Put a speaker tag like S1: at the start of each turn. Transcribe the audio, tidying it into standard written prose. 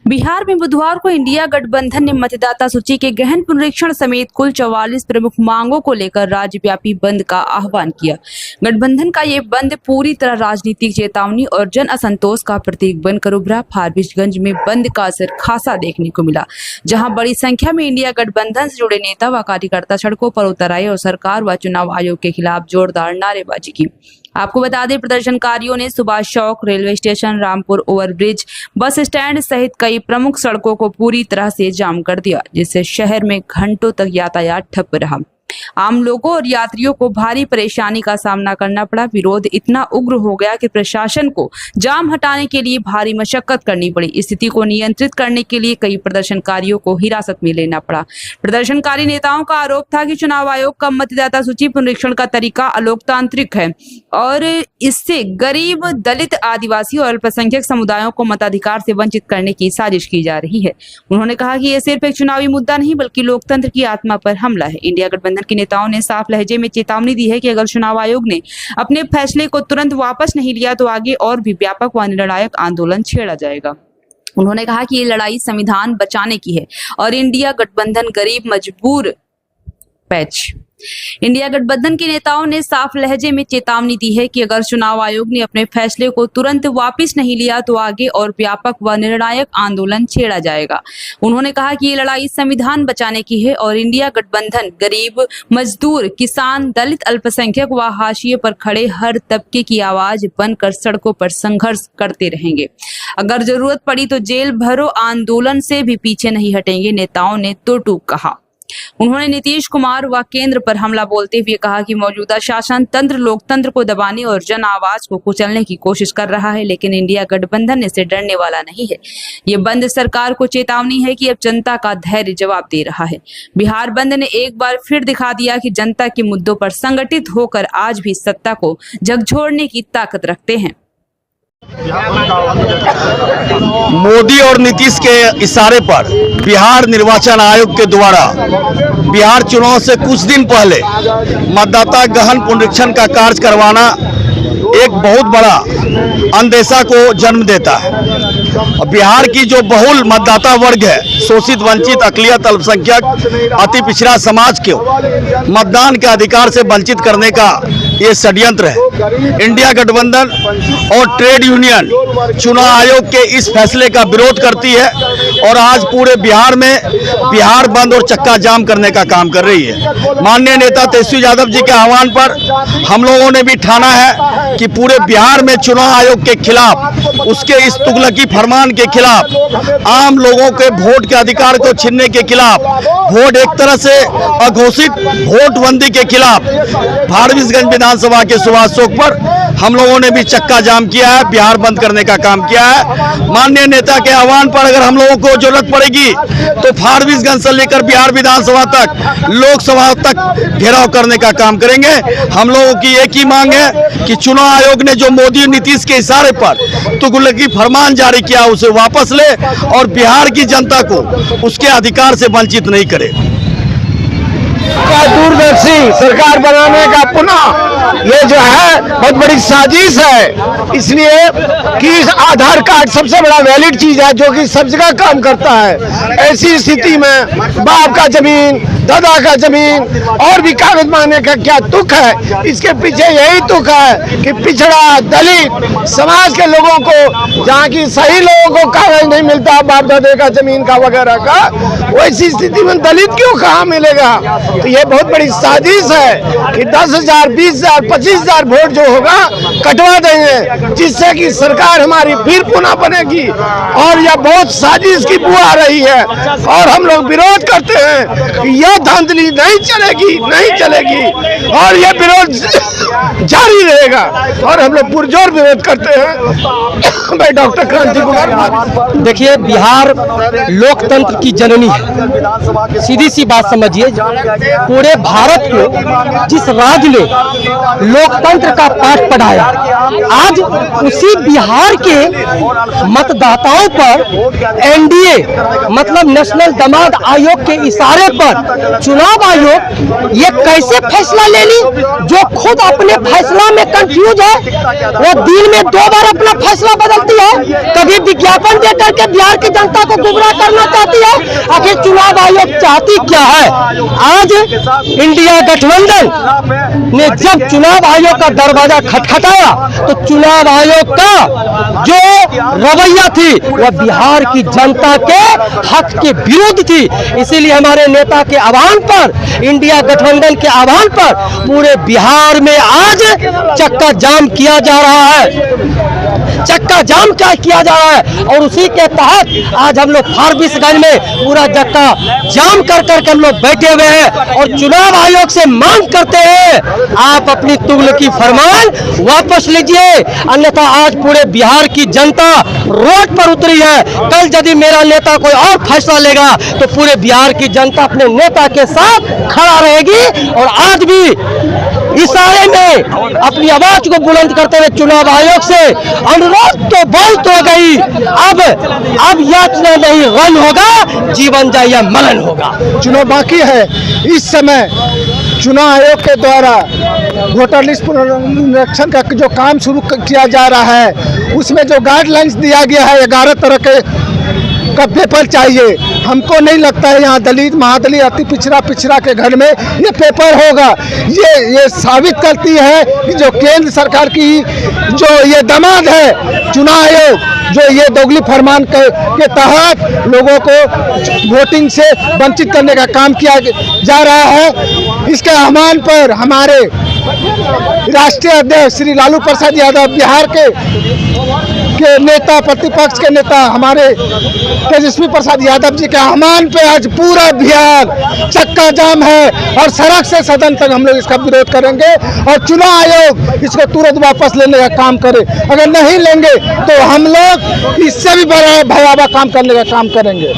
S1: बिहार में बुधवार को इंडिया गठबंधन ने मतदाता सूची के गहन पुनरीक्षण समेत कुल 44 प्रमुख मांगों को लेकर राज्यव्यापी बंद का आह्वान किया। गठबंधन का ये बंद पूरी तरह राजनीतिक चेतावनी और जन असंतोष का प्रतीक बनकर उभरा। फारबिसगंज में बंद का असर खासा देखने को मिला, जहां बड़ी संख्या में इंडिया गठबंधन से जुड़े नेता व कार्यकर्ता सड़कों पर उतर आए और सरकार व चुनाव आयोग के खिलाफ जोरदार नारेबाजी की। आपको बता दें, प्रदर्शनकारियों ने Subhash Chowk, railway station, Rampur overbridge, bus stand सहित कई प्रमुख सड़कों को पूरी तरह से जाम कर दिया, जिससे शहर में घंटों तक यातायात ठप रहा। आम लोगों और यात्रियों को भारी परेशानी का सामना करना पड़ा। विरोध इतना उग्र हो गया कि प्रशासन को जाम हटाने के लिए भारी मशक्कत करनी पड़ी। स्थिति को नियंत्रित करने के लिए कई प्रदर्शनकारियों को हिरासत में लेना पड़ा। प्रदर्शनकारी नेताओं का आरोप था कि चुनाव आयोग का मतदाता सूची पुनरीक्षण का तरीका अलोकतांत्रिक है और इससे गरीब, दलित, आदिवासी और अल्पसंख्यक समुदायों को मताधिकार से वंचित करने की साजिश की जा रही है। उन्होंने कहा कि यह सिर्फ एक चुनावी मुद्दा नहीं बल्कि लोकतंत्र की आत्मा पर हमला है। इंडिया गठबंधन के नेताओं ने साफ लहजे में चेतावनी दी है कि अगर चुनाव आयोग ने अपने फैसले को तुरंत वापस नहीं लिया तो आगे और भी व्यापक व निर्णायक आंदोलन छेड़ा जाएगा। उन्होंने कहा कि ये लड़ाई संविधान बचाने की है और इंडिया गठबंधन गरीब, मजबूर इंडिया गठबंधन के नेताओं ने साफ लहजे में चेतावनी दी है कि अगर चुनाव आयोग ने अपने फैसले को तुरंत वापस नहीं लिया तो आगे और व्यापक व निर्णायक आंदोलन छेड़ा जाएगा। उन्होंने कहा कि ये लड़ाई संविधान बचाने की है और इंडिया गठबंधन गरीब, मजदूर, किसान, दलित, अल्पसंख्यक व हाशिए पर खड़े हर तबके की आवाज बनकर सड़कों पर संघर्ष करते रहेंगे। अगर जरूरत पड़ी तो जेल भरो आंदोलन से भी पीछे नहीं हटेंगे, नेताओं ने दो टूक कहा। उन्होंने नीतीश कुमार व केंद्र पर हमला बोलते हुए कहा कि मौजूदा शासन तंत्र लोकतंत्र को दबाने और जन आवाज को कुचलने की कोशिश कर रहा है, लेकिन इंडिया गठबंधन इससे डरने वाला नहीं है। ये बंद सरकार को चेतावनी है कि अब जनता का धैर्य जवाब दे रहा है। बिहार बंद ने एक बार फिर दिखा दिया कि जनता के मुद्दों पर संगठित होकर आज भी सत्ता को झकझोरने की ताकत रखते हैं।
S2: मोदी और नीतीश के इशारे पर बिहार निर्वाचन आयोग के द्वारा बिहार चुनाव से कुछ दिन पहले मतदाता गहन पुनरीक्षण का कार्य करवाना एक बहुत बड़ा अंदेशा को जन्म देता है। बिहार की जो बहुल मतदाता वर्ग है, शोषित, वंचित, अकलियत, अल्पसंख्यक, अति पिछड़ा समाज को मतदान के अधिकार से वंचित करने का ये षड्यंत्र है। इंडिया गठबंधन और ट्रेड यूनियन चुनाव आयोग के इस फैसले का विरोध करती है और आज पूरे बिहार में बिहार बंद और चक्का जाम करने का काम कर रही है। माननीय नेता तेजस्वी यादव जी के आह्वान पर हम लोगों ने भी ठाना है कि पूरे बिहार में चुनाव आयोग के खिलाफ, उसके इस तुगलकी फरमान के खिलाफ, आम लोगों के वोट के अधिकार को छीनने के खिलाफ, वोट एक तरह से अघोषित वोटबंदी के खिलाफ फारबिसगंज विधानसभा के सुभाष चौक पर हम लोगों ने भी चक्का जाम किया है, बिहार बंद करने का काम किया है। माननीय नेता के आह्वान पर अगर हम लोगों को जरूरत पड़ेगी तो फारबिसगंज से लेकर बिहार विधानसभा तक, लोकसभा तक घेराव करने का काम करेंगे। हम लोगों की एक ही मांग है कि चुनाव आयोग ने जो मोदी नीतीश के इशारे पर तुगलकी फरमान जारी किया उसे वापस ले और बिहार की जनता को उसके अधिकार से वंचित नहीं करे।
S3: दूरदर्शी सरकार बनाने का पुनः ये जो है बहुत बड़ी साजिश है, इसलिए कि आधार कार्ड सबसे बड़ा वैलिड चीज है जो कि सब जगह काम करता है। ऐसी स्थिति में बाप का जमीन, दादा का जमीन और भी कागज मांगने का क्या तुक है? इसके पीछे यही तुक है कि पिछड़ा, दलित समाज के लोगों को, जहाँ की सही लोगों को कागज नहीं मिलता बाप दादे का जमीन का वगैरह का, वैसी स्थिति में दलित क्यों कहाँ मिलेगा? तो ये बहुत बड़ी साजिश है कि 10,000, 20,000, 25,000 वोट जो होगा कटवा देंगे, जिससे कि सरकार हमारी फिर पुनः बनेगी और यह बहुत साजिश की बू आ रही है और हम लोग विरोध करते हैं कि यह धांधली नहीं चलेगी, नहीं चलेगी और यह विरोध जारी रहेगा और हम लोग पुरजोर विरोध करते हैं। मैं डॉक्टर क्रांति कुमार।
S4: देखिए, बिहार लोकतंत्र की जननी है। सीधी सी बात समझिए, पूरे भारत को जिस राज्य ने लोकतंत्र का पाठ पढ़ाया, आज उसी बिहार के मतदाताओं पर एनडीए मतलब नेशनल दमाद आयोग के इशारे पर चुनाव आयोग ये कैसे फैसला ले ली? जो खुद अपने फैसला में कंफ्यूज है, वो दिन में 2 बार अपना फैसला बदलती चाहती है, कभी विज्ञापन दे करके बिहार की जनता को गुमराह करना चाहती है। आखिर चुनाव आयोग चाहती क्या है? आज इंडिया गठबंधन ने जब चुनाव आयोग का दरवाजा खटखटाया तो चुनाव आयोग का जो रवैया थी वह बिहार की जनता के हक के विरुद्ध थी। इसीलिए हमारे नेता के आह्वान पर, इंडिया गठबंधन के आह्वान पर पूरे बिहार में आज चक्का जाम किया जा रहा है, चक्का जाम क्या किया जा रहा है। और उसी के तहत आज हम लोग फारबिसगंज में पूरा चक्का जाम कर करके हम लोग बैठे हुए हैं और चुनाव आयोग से मांग करते हैं आप अपनी तुगलकी फरमान वापस लीजिए, अन्यथा आज पूरे बिहार की जनता रोड पर उतरी है। कल यदि मेरा नेता कोई और फैसला लेगा तो पूरे बिहार की जनता अपने नेता के साथ खड़ा रहेगी। और आज भी इशारे में अपनी आवाज को बुलंद करते हुए चुनाव आयोग से अनुरोध तो बहुत हो गई, अब याचना नहीं रन होगा, जीवन जाए या मरण होगा।
S3: चुनाव बाकी है। इस समय चुनाव आयोग के द्वारा वोटर लिस्ट पुनरीक्षण का जो काम शुरू किया जा रहा है उसमें जो गाइडलाइंस दिया गया है 11 तरह के का पेपर चाहिए। हमको नहीं लगता है यहाँ दलित, महादलित, अति पिछड़ा के घर में ये पेपर होगा। ये साबित करती है कि जो केंद्र सरकार की जो ये दमाद है चुनाव आयोग, जो ये दोगली फरमान के तहत लोगों को वोटिंग से वंचित करने का काम किया जा रहा है। इसके आह्वान पर हमारे राष्ट्रीय अध्यक्ष श्री लालू प्रसाद यादव, बिहार के नेता, प्रतिपक्ष के नेता हमारे तेजस्वी प्रसाद यादव जी के आह्वान पे आज पूरा बिहार चक्का जाम है और सड़क से सदन तक हम लोग इसका विरोध करेंगे और चुनाव आयोग इसको तुरंत वापस लेने का काम करे। अगर नहीं लेंगे तो हम लोग इससे भी बड़ा भयावह काम करने का काम करेंगे।